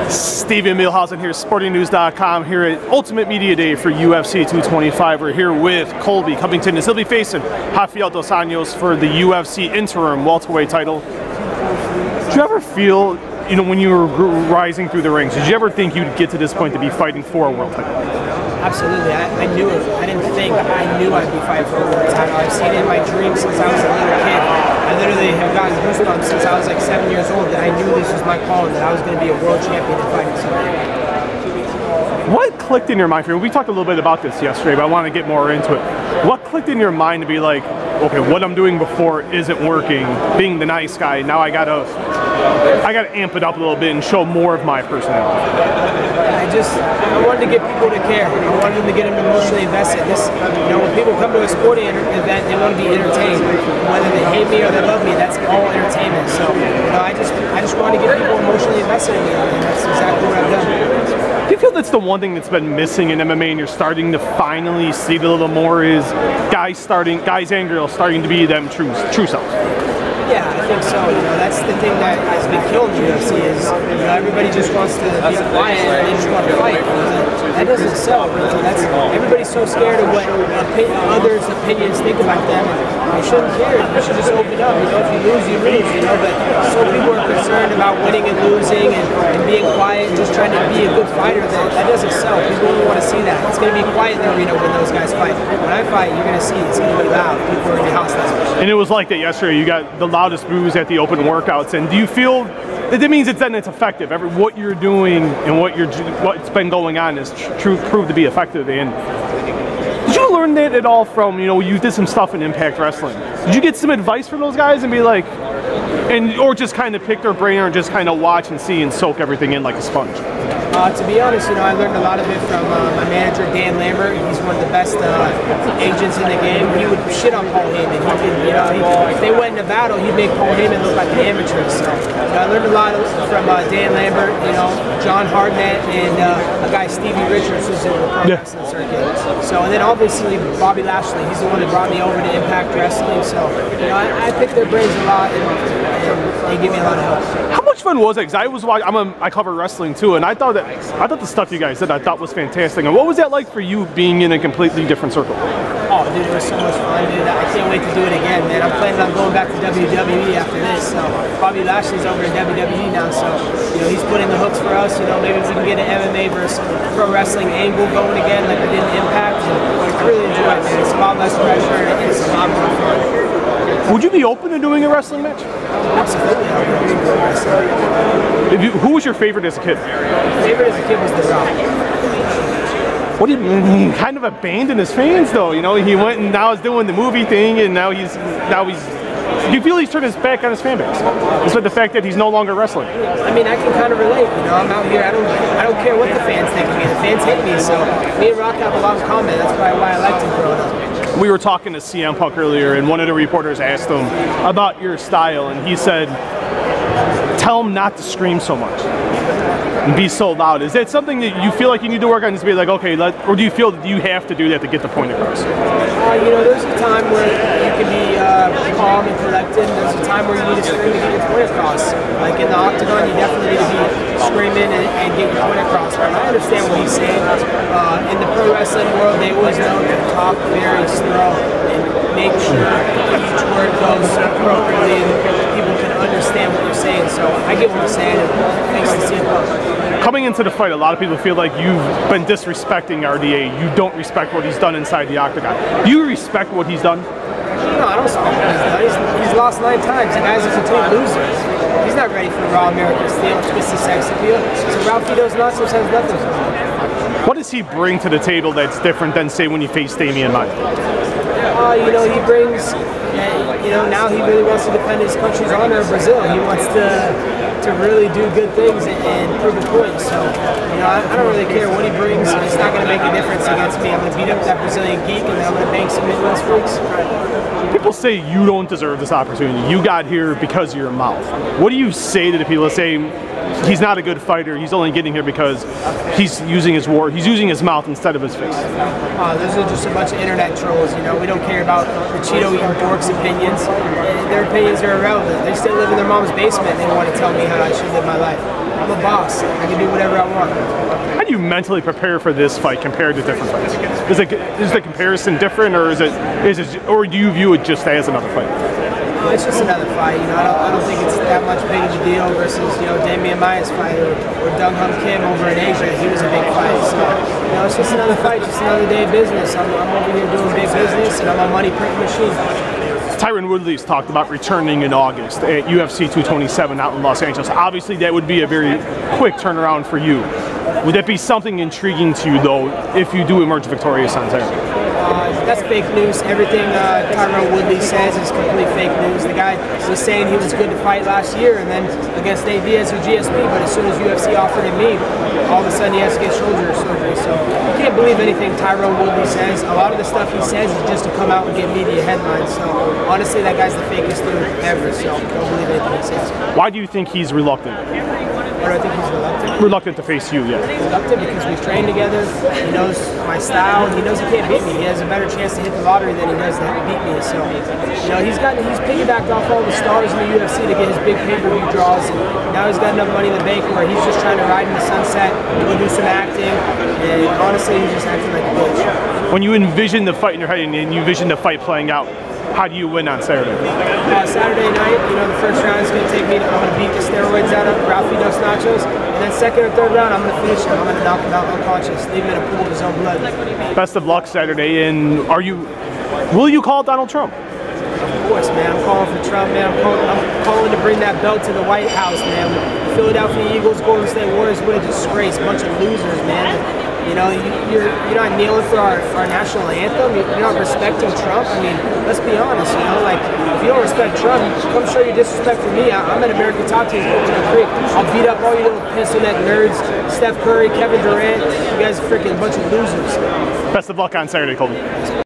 Steven Milhausen here, sportingnews.com, here at Ultimate Media Day for UFC 225. We're here with Colby Covington, as he'll be facing Rafael dos Anjos for the UFC interim welterweight title. Did you ever feel, when you were rising through the ranks, did you ever think you'd get to this point to be fighting for a world title? Absolutely. I knew it. I didn't think. I knew I'd be fighting for a world title. I've seen it in my dreams since I was a little kid. I literally have gotten goosebumps since I was like 7 years old, that I knew this was my calling, that I was going to be a world champion and fighting someday. What clicked in your mind for you? We talked a little bit about this yesterday, but I want to get more into it. What clicked in your mind to be like, okay, what I'm doing before isn't working, being the nice guy, now I gotta amp it up a little bit and show more of my personality? I wanted to get people to care. I wanted them to get them emotionally invested. When people come to a sporting event, they want to be entertained. Whether they hate me or they love me, that's all entertainment. So, I just wanted to get people emotionally invested in me, and that's exactly what I've done. Do you feel that's the one thing that's been missing in MMA, and you're starting to finally see it a little more, is guys and girls starting to be them true selves? Yeah, I think so. That's the thing that has been killing the UFC is, everybody just wants to be quiet and they just want to fight. That doesn't sell. Everybody's so scared of what others' opinions think about them. And you shouldn't care. You should just open up. If you lose, you lose. But so people are concerned about winning and losing and being quiet and just trying to be a good fighter. That doesn't sell. People don't want to see that. It's going to be quiet in the arena when those guys fight. When I fight, you're going to see it's going to be loud. People are in the house. And it was like that yesterday. You got the loudest boos at the open workouts, and do you feel that means it's effective? What you're doing and what's been going on is proved to be effective. And did you learn that at all from, you did some stuff in Impact Wrestling? Did you get some advice from those guys and be like, or just kind of pick their brain or just kind of watch and see and soak everything in like a sponge? To be honest, I learned a lot of it from my manager, Dan Lambert. He's one of the best agents in the game. He would shit on Paul Heyman. If they went in a battle, he'd make Paul Heyman look like an amateur. So I learned a lot from Dan Lambert, John Hartnett, and a guy, Stevie Richards, who's in the pro wrestling circuit. So, and then obviously Bobby Lashley. He's the one that brought me over to Impact Wrestling. So, I pick their brains a lot, and they give me a lot of help. How much fun was it? Because I cover wrestling too, and I thought the stuff you guys did, I thought was fantastic. And what was that like for you, being in a completely different circle? Oh, dude, it was so much fun, dude. I can't wait to do it again, man. I'm planning on going back to WWE after this. So Bobby Lashley's over in WWE now, so he's putting the hooks for us. Maybe we can get an MMA versus pro wrestling angle going again, like we did in Impact. And I really enjoy it, man. It's a lot less pressure and it's a lot more fun. Would you be open to doing a wrestling match? Absolutely, I would be doing wrestling. Who was your favorite as a kid? My favorite as a kid was The Rock. He kind of abandoned his fans, though. He went and now he's doing the movie thing, and now he's. Do you feel he's turned his back on his fan base? Despite the fact that he's no longer wrestling. I mean, I can kind of relate. I'm out here. I don't care what the fans think of me. The fans hate me, so me and Rock have a lot in common. That's probably why I liked him growing up. We were talking to CM Punk earlier, and one of the reporters asked him about your style, and he said, "Tell him not to scream so much and be so loud." Is that something that you feel like you need to work on? Just be like, okay, or do you feel that you have to do that to get the point across? There's a time where you can be calm and collected. There's a time where you need to scream to get your point across. Like in the octagon, you definitely need to be screaming and get your point across. But I understand what he's saying. In the pro wrestling world, they always know to talk very slow and make sure each word goes appropriately and people can understand what you're saying. So I get what you're saying, and thanks to CM Punk. Coming into the fight, a lot of people feel like you've been disrespecting RDA. You don't respect what he's done inside the octagon. Do you respect what he's done? No, I don't respect what he's done. He's lost 9 times. The guy's a complete loser. He's not ready for Raw American Steel, twisted sex appeal. So Ralphie Dos Anjos has nothing for him. What does he bring to the table that's different than, say, when you face Damian Maia? He brings, now he really wants to defend his country's honor, Brazil. He wants to really do good things and prove a point. So, I don't really care what he brings. It's not going to make a difference against me. I'm going to beat up that Brazilian geek, and then I'm going to bang some Midwest freaks. People say you don't deserve this opportunity. You got here because of your mouth. What do you say to the people that say he's not a good fighter, he's only getting here because he's using his mouth instead of his face? Those are just a bunch of internet trolls. We don't care about the Cheeto-eating dorks' opinions. Their opinions are irrelevant. They still live in their mom's basement and they want to tell me how I should live my life. I'm a boss. I can do whatever I want. How do you mentally prepare for this fight compared to different fights? Is the comparison different, or or do you view it just as another fight? It's just another fight. You know, I don't think it's that much big of a deal versus, you know, Damian Maia's fight or Doug Hum Kim over in Asia. He was a big fight. So, you know, it's just another fight, just another day of business. I'm over here doing big business, and I'm a money print machine. Tyron Woodley's talked about returning in August at UFC 227 out in Los Angeles. Obviously, that would be a very quick turnaround for you. Would that be something intriguing to you, though, if you do emerge victorious on Saturday? That's fake news. Everything Tyron Woodley says is complete fake news. The guy was saying he was good to fight last year and then against Nate Diaz or GSP, but as soon as UFC offered him me, all of a sudden he has to get shoulder surgery. So you can't believe anything Tyron Woodley says. A lot of the stuff he says is just to come out and get media headlines. So honestly, that guy's the fakest dude ever, so don't believe anything he says. Why do you think he's reluctant? Why do I think he's reluctant? Reluctant to face you, yeah. Reluctant because we've trained together. He knows my style, and he knows he can't beat me. He has a better chance to hit the lottery than he does to beat me. So, you know, he's piggybacked off all the stars in the UFC to get his big pay-per-view draws, and now he's got enough money in the bank where he's just trying to ride in the sunset, go do some acting, and honestly, he's just acting like a bitch. When you envision the fight in your head and you envision the fight playing out, how do you win on Saturday? Saturday night, you know, the first round is going to take me. I'm going to beat the steroids out of Rafael dos Anjos, and then second or third round, I'm going to finish him. I'm going to knock him out unconscious, leave him in a pool of his own blood. Best of luck Saturday. And will you call Donald Trump? Of course, man. I'm calling for Trump, man. I'm calling to bring that belt to the White House, man. The Philadelphia Eagles, Golden State Warriors, what a disgrace. Bunch of losers, man. You know, you're not kneeling for our national anthem. You're not respecting Trump. I mean, let's be honest, you know, like, if you don't respect Trump, come show your disrespect for me. I'm at American Top Teams in the Creek. I'll beat up all you little pencil neck nerds, Steph Curry, Kevin Durant. You guys are freaking bunch of losers. Best of luck on Saturday, Colby.